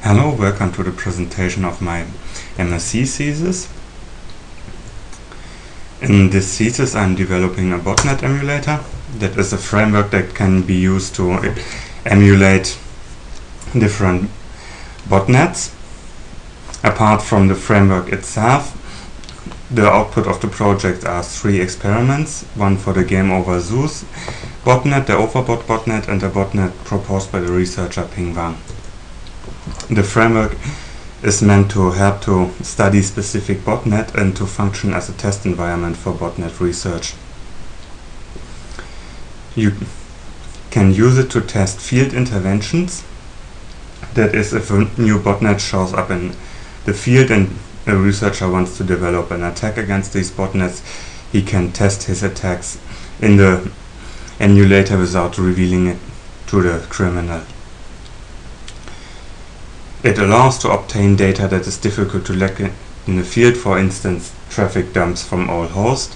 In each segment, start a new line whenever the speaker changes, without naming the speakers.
Hello, welcome to the presentation of my MSc thesis. In this thesis I'm developing a botnet emulator. That is a framework that can be used to emulate different botnets. Apart from the framework itself, the output of the project are 3 experiments, one for the Game Over Zeus botnet, the Overbot botnet, and the botnet proposed by the researcher Ping-Wang. The framework is meant to help to study specific botnet and to function as a test environment for botnet research. You can use it to test field interventions. That is, if a new botnet shows up in the field and a researcher wants to develop an attack against these botnets, he can test his attacks in the emulator without revealing it to the criminal. It allows to obtain data that is difficult to lack in the field, for instance traffic dumps from all hosts.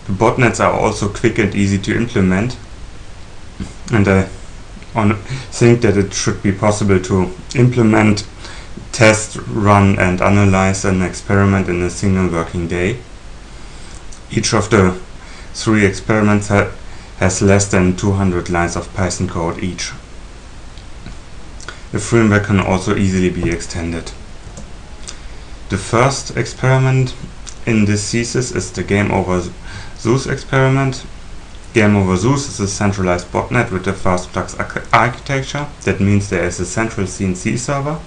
The botnets are also quick and easy to implement, and I think that it should be possible to implement, test, run and analyze an experiment in a single working day. Each of the 3 experiments has less than 200 lines of Python code each. The framework can also easily be extended. The first experiment in this thesis is the Game Over Zeus experiment. Game Over Zeus is a centralized botnet with a fast-flux architecture. That means there is a central CNC server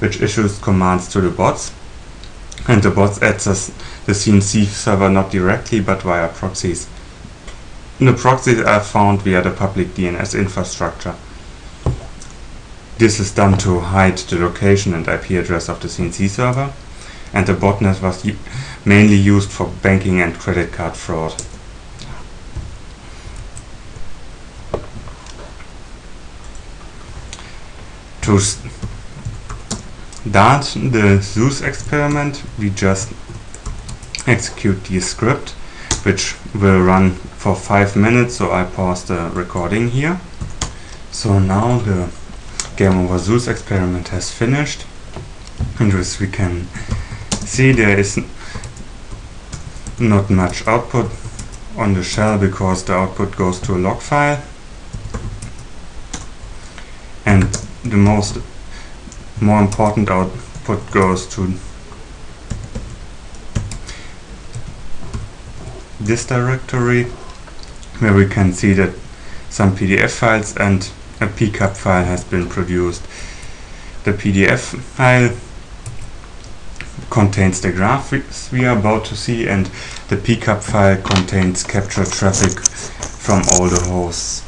which issues commands to the bots, and the bots access the CNC server not directly but via proxies. The proxies are found via the public DNS infrastructure. This is done to hide the location and IP address of the CNC server, and the botnet was mainly used for banking and credit card fraud. To start the Zeus experiment, we just execute the script, which will run for 5 minutes, so I pause the recording here. So now the Game Over Zeus experiment has finished, and as we can see, there is not much output on the shell because the output goes to a log file, and the more important output goes to this directory, where we can see that some PDF files and a pcap file has been produced. The PDF file contains the graph we are about to see, and the pcap file contains captured traffic from all the hosts.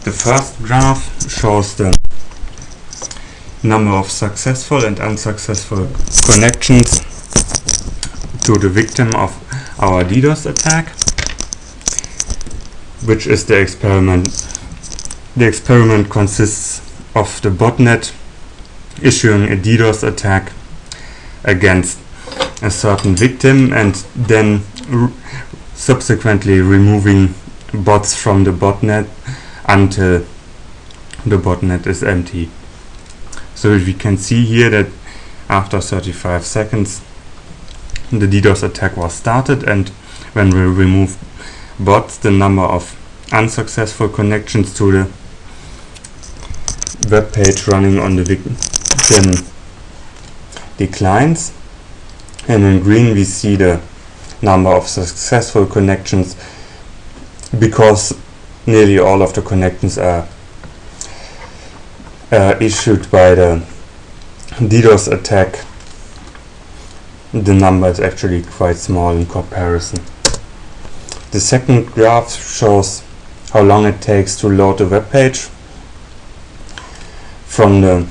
The first graph shows the number of successful and unsuccessful connections to the victim of our DDoS attack, which is the experiment. The experiment consists of the botnet issuing a DDoS attack against a certain victim and then subsequently removing bots from the botnet until the botnet is empty. So we can see here that after 35 seconds the DDoS attack was started, and when we remove bots, the number of unsuccessful connections to the web page running on the victim declines, and in green we see the number of successful connections, because nearly all of the connections are issued by the DDoS attack. The number is actually quite small in comparison. The second graph shows how long it takes to load the web page from the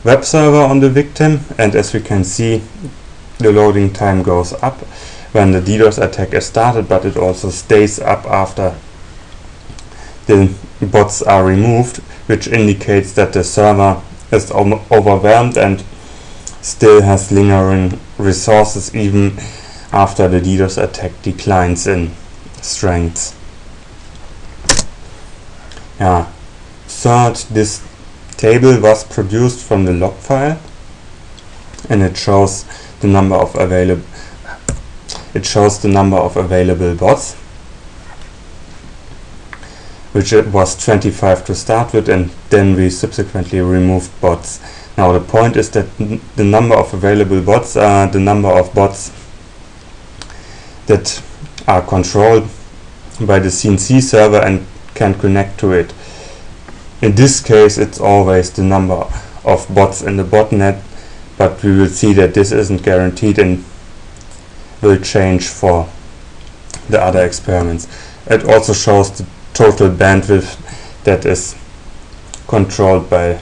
web server on the victim, and as we can see, the loading time goes up when the DDoS attack is started, but it also stays up after the bots are removed, which indicates that the server is overwhelmed and still has lingering resources even after the DDoS attack declines in strength. third, this table was produced from the log file, and it shows the number of available bots, which it was 25 to start with, and then we subsequently removed bots. Now the point is that the number of available bots are the number of bots that are controlled by the CNC server and can connect to it. In this case it's always the number of bots in the botnet, but we will see that this isn't guaranteed and will change for the other experiments. It also shows the total bandwidth that is controlled by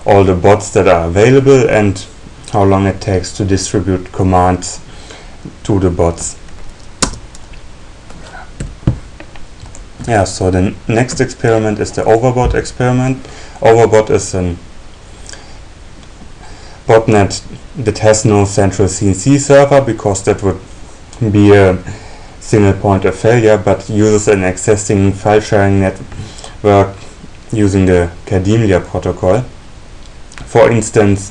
all the bots that are available and how long it takes to distribute commands to the bots. Yeah, so the next experiment is the overbot experiment. Overbot is a botnet that has no central CNC server, because that would be a single point of failure, but uses an existing file sharing network using the Kademlia protocol. For instance,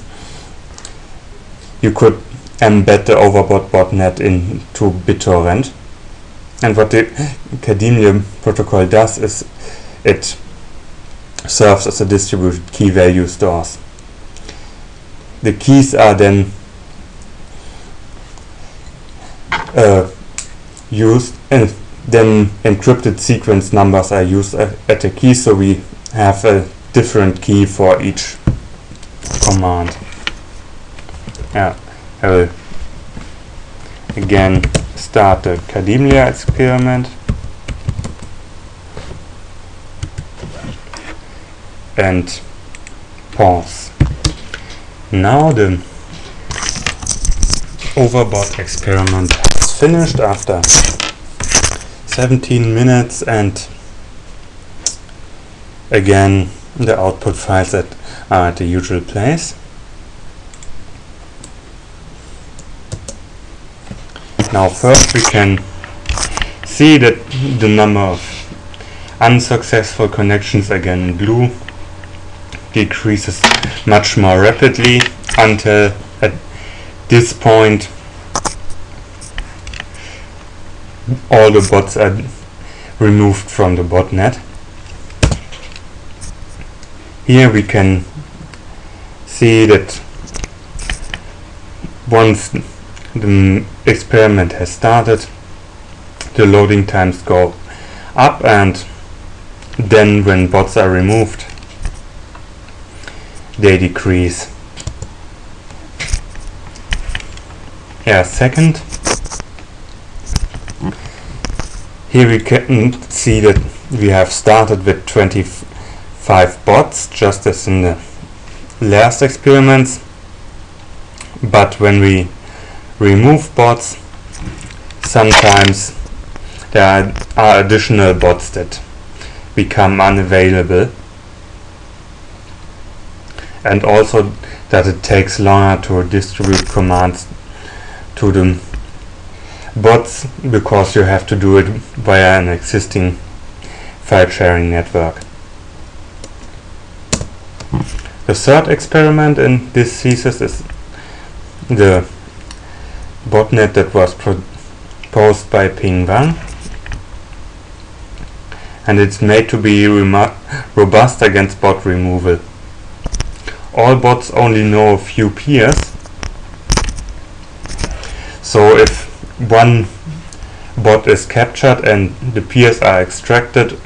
you could embed the overbot botnet into BitTorrent, and what the Kademlia protocol does is it serves as a distributed key value stores. The keys are then used, and then encrypted sequence numbers are used at the key, so we have a different key for each command. Yeah, I will again start the Kademlia experiment and pause. Now the overbot experiment is finished after 17 minutes, and again the output files are at the usual place. Now first we can see that the number of unsuccessful connections, again in blue, decreases much more rapidly until at this point all the bots are removed from the botnet. Here we can see that once the experiment has started, the loading times go up, and then when bots are removed, they decrease. Yeah, second, here we can see that we have started with 25 bots, just as in the last experiments, but when we remove bots, sometimes there are additional bots that become unavailable, and also that it takes longer to distribute commands to the bots, because you have to do it via an existing file sharing network. The third experiment in this thesis is the botnet that was proposed by Ping Wang, and it's made to be robust against bot removal. All bots only know a few peers, so if one bot is captured and the peers are extracted,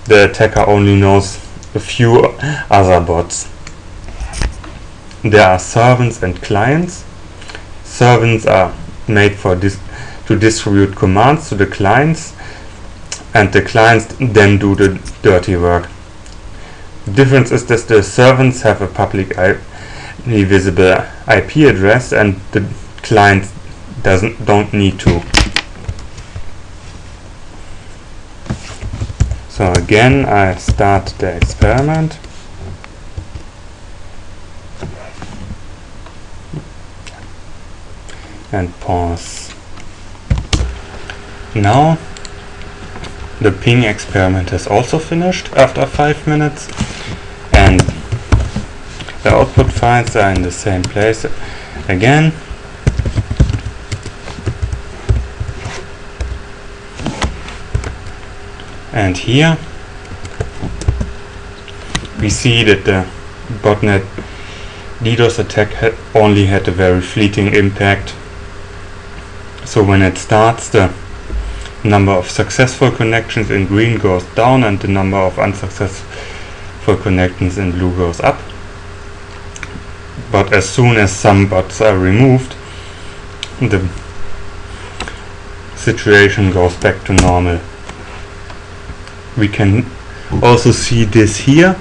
the attacker only knows a few other bots. There are servants and clients. Servants are made to distribute commands to the clients, and the clients then do the dirty work. The difference is that the servants have a publicly visible IP address, and the clients don't need to. So again, I start the experiment. And pause. Now the ping experiment has also finished after 5 minutes, and the output files are in the same place again. And here we see that the botnet DDoS attack only had a very fleeting impact. So when it starts, the number of successful connections in green goes down and the number of unsuccessful connections in blue goes up. But as soon as some bots are removed, the situation goes back to normal. We can also see this here,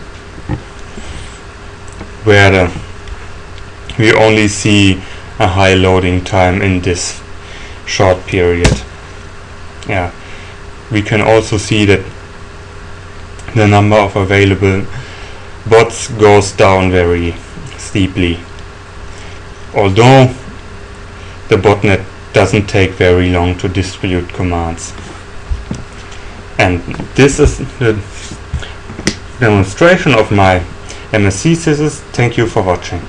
where we only see a high loading time in this short period. Yeah, we can also see that the number of available bots goes down very steeply, although the botnet doesn't take very long to distribute commands. And this is the demonstration of my MSc thesis. Thank you for watching.